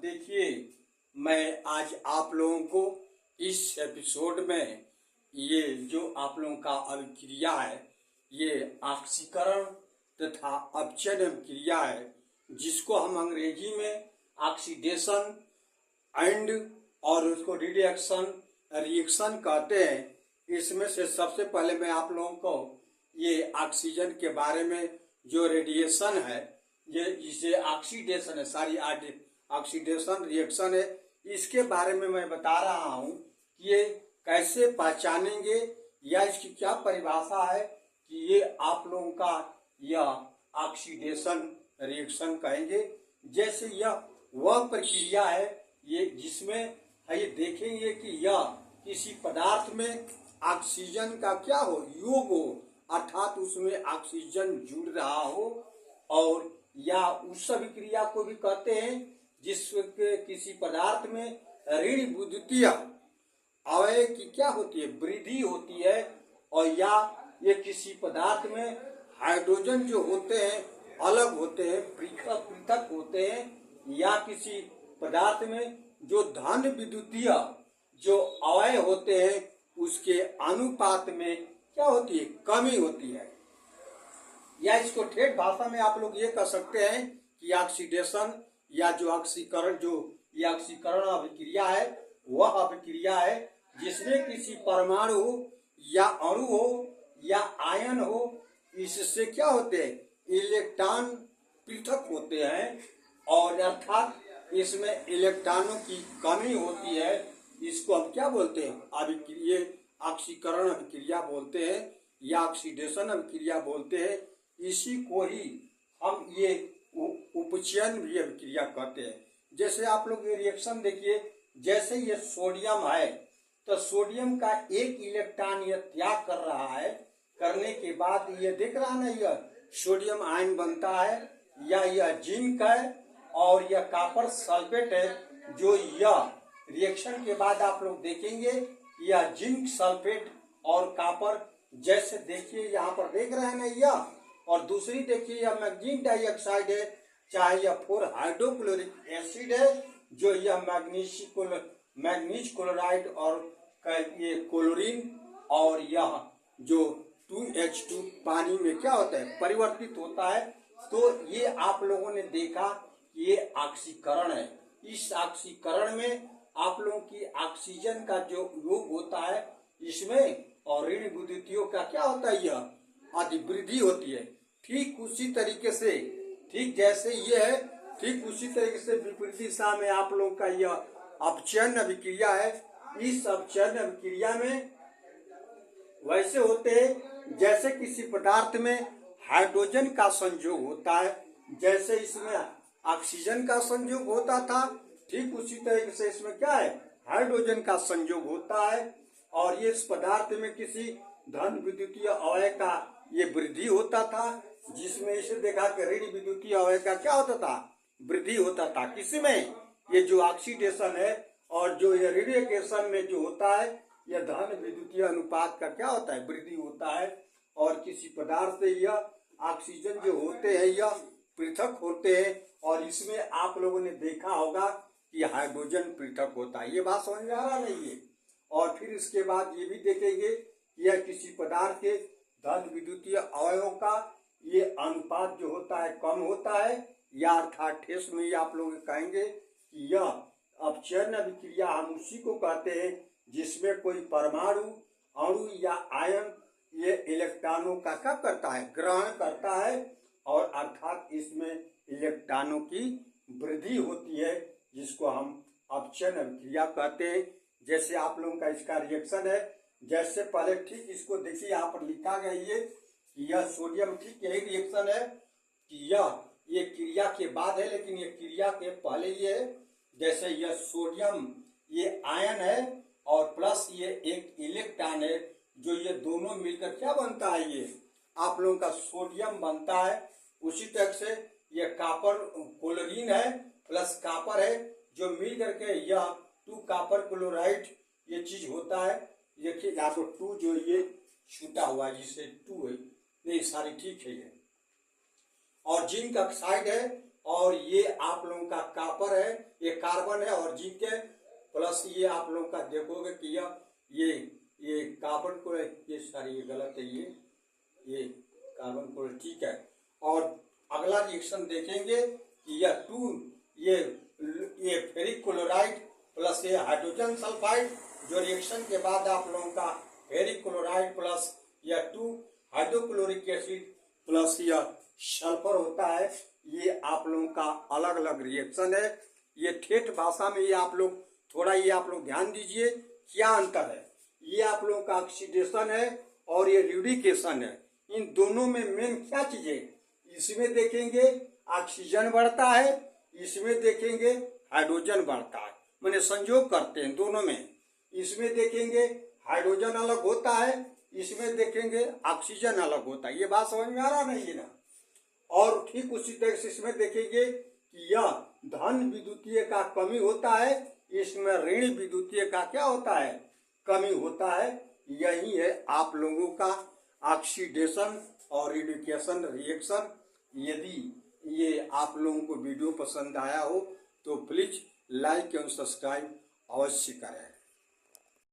देखिए, मैं आज आप लोगों को इस एपिसोड में ये जो आप लोगों का अभिक्रिया है, ये ऑक्सीकरण तथा अपचयन क्रिया है, जिसको हम अंग्रेजी में ऑक्सीडेशन एंड और उसको रिएक्शन कहते हैं। इसमें से सबसे पहले मैं आप लोगों को ये ऑक्सीजन के बारे में जो रेडिएशन है, ये इसे ऑक्सीडेशन है, ऑक्सीडेशन रिएक्शन है, इसके बारे में मैं बता रहा हूँ कि ये कैसे पहचानेंगे या इसकी क्या परिभाषा है कि ये आप लोगों का यह ऑक्सीडेशन रिएक्शन कहेंगे। जैसे यह वह प्रक्रिया है ये जिसमें ये देखेंगे कि यह किसी पदार्थ में ऑक्सीजन का क्या हो, योग हो, अर्थात उसमें ऑक्सीजन जुड़ रहा हो, और या उस अभिक्रिया को भी कहते हैं जिसके किसी पदार्थ में ऋण विद्युतीय अवयव की क्या होती है, वृद्धि होती है, और या ये किसी पदार्थ में हाइड्रोजन जो होते हैं अलग होते हैं, पृथक होते हैं, या किसी पदार्थ में जो धन विद्युतीय जो अवयव होते हैं उसके अनुपात में क्या होती है, कमी होती है। या इसको ठेठ भाषा में आप लोग ये कह सकते हैं कि ऑक्सीडेशन या जो ऑक्सीकरण ये ऑक्सीकरण अभिक्रिया है, वह अभिक्रिया है जिसमें किसी परमाणु या अणु हो या आयन हो, इससे क्या होते हैं, इलेक्ट्रॉन पृथक होते हैं, और अर्थात इसमें इलेक्ट्रॉनों की कमी होती है। इसको हम क्या बोलते हैं, अभिक्रिया, ऑक्सीकरण अभिक्रिया बोलते हैं या ऑक्सीडेशन अभिक्रिया बोलते हैं। इसी को ही हम ये उपचयन भी अभिक्रिया कहते हैं। जैसे आप लोग ये रिएक्शन देखिए, जैसे ये सोडियम है तो सोडियम का एक इलेक्ट्रॉन यह त्याग कर रहा है, करने के बाद ये देख रहा ना, यह सोडियम आयन बनता है, या यह जिंक है और यह कॉपर सल्फेट है, जो यह रिएक्शन के बाद आप लोग देखेंगे यह जिंक सल्फेट और कॉपर, जैसे देखिए यहाँ पर देख रहे हैं ना यह, और दूसरी देखिए यह मैग्नीशियम डाइऑक्साइड है, चाहे यह 4 हाइड्रोक्लोरिक एसिड है, जो यह मैग्नीज क्लोराइड और ये क्लोरीन, और यह जो 2H2 पानी में क्या होता है, परिवर्तित होता है। तो ये आप लोगों ने देखा ये ऑक्सीकरण है। इस ऑक्सीकरण में आप लोगों की ऑक्सीजन का जो योग होता है इसमें, और ऋण विद्युतियों का क्या होता है, यह आदि वृद्धि होती है। ठीक उसी तरीके से, ठीक जैसे ये है, ठीक उसी तरीके से विपरीत दिशा में आप लोगों का यह अपचयन अभिक्रिया है। इस अपचयन अभिक्रिया में वैसे होते हैं जैसे किसी पदार्थ में हाइड्रोजन का संयोग होता है, जैसे इसमें ऑक्सीजन का संयोग होता था, ठीक उसी तरीके से इसमें क्या है, हाइड्रोजन का संयोग होता है। और ये इस पदार्थ में किसी धन विद्युतीय अवयव का ये वृद्धि होता था, जिसमें इसे देखा कि ऋण विद्युतीय अवयव का क्या होता था, वृद्धि होता था। किसमें, ये जो ऑक्सीडेशन है और जो ये रेडिएशन में जो होता है, यह धन विद्युतीय अनुपात का क्या होता है, वृद्धि होता है। और किसी पदार्थ से यह ऑक्सीजन जो होते हैं यह पृथक होते हैं, और इसमें आप लोगों ने देखा होगा कि हाइड्रोजन पृथक होता है। ये बात समझ में आ रहा नहीं है। और फिर इसके बाद ये भी देखेंगे यह किसी पदार्थ के धन विद्युतीय अवयवों का ये अनुपात जो होता है कम होता है, या अर्थात ठेस में ही आप लोग कहेंगे कि यह अपचयन अभिक्रिया हम उसी को कहते हैं जिसमें कोई परमाणु, अणु या आयन ये इलेक्ट्रॉनों का क्या करता है, ग्रहण करता है, और अर्थात इसमें इलेक्ट्रॉनों की वृद्धि होती है, जिसको हम अपचयन अभिक्रिया कहते हैं। जैसे आप लोगों का इसका रिएक्शन है, जैसे पहले ठीक इसको देखिए, यहाँ पर लिखा गया ये कि यह सोडियम, ठीक यही रिएक्शन है कि ये क्रिया के बाद है, लेकिन ये क्रिया के पहले ये है। जैसे यह सोडियम ये आयन है और प्लस ये एक इलेक्ट्रॉन है, जो ये दोनों मिलकर क्या बनता है, ये आप लोगों का सोडियम बनता है। उसी तरह से ये कॉपर क्लोरीन है प्लस कॉपर है, जो मिल करके यह 2 कॉपर क्लोराइड ये चीज होता है। देखिए यहाँ तो 2 जो ये छूटा हुआ है, जिससे 2 है, नहीं सारी ठीक है ये। और जिंक ऑक्साइड है और ये आप लोगों का कॉपर है, ये कार्बन है, और जींक है, प्लस ये आप लोगों का देखोगे कि ये कार्बन को, ये सारी ये गलत है, ये कार्बन को ठीक है। और अगला रिएक्शन देखेंगे कि ये फेरिक क्लोराइड प्लस ये हाइड्रोजन सल्फाइड, जो रिएक्शन के बाद आप लोगों का फेरिक क्लोराइड प्लस यह 2 हाइड्रोक्लोरिक एसिड प्लस यह सल्फर होता है, ये आप लोगों का अलग अलग रिएक्शन है। ये ठेठ भाषा में ये आप लोग थोड़ा ये आप लोग ध्यान दीजिए क्या अंतर है। ये आप लोगों का ऑक्सीडेशन है और ये ल्यूब्रिकेशन है। इन दोनों में मेन क्या चीज है, इसमें देखेंगे ऑक्सीजन बढ़ता है, इसमें देखेंगे हाइड्रोजन बढ़ता है, माने संयोग करते हैं दोनों में। इसमें देखेंगे हाइड्रोजन अलग होता है, इसमें देखेंगे ऑक्सीजन अलग होता है। ये बात समझ में आ रहा नहीं है ना। और ठीक उसी तरह से इसमें देखेंगे कि यह धन विद्युतीय का कमी होता है, इसमें ऋण विद्युतीय का क्या होता है, कमी होता है। यही है आप लोगों का ऑक्सीडेशन और रिड्यूकेशन रिएक्शन। यदि ये आप लोगों को वीडियो पसंद आया हो तो प्लीज लाइक एवं सब्सक्राइब अवश्य करें।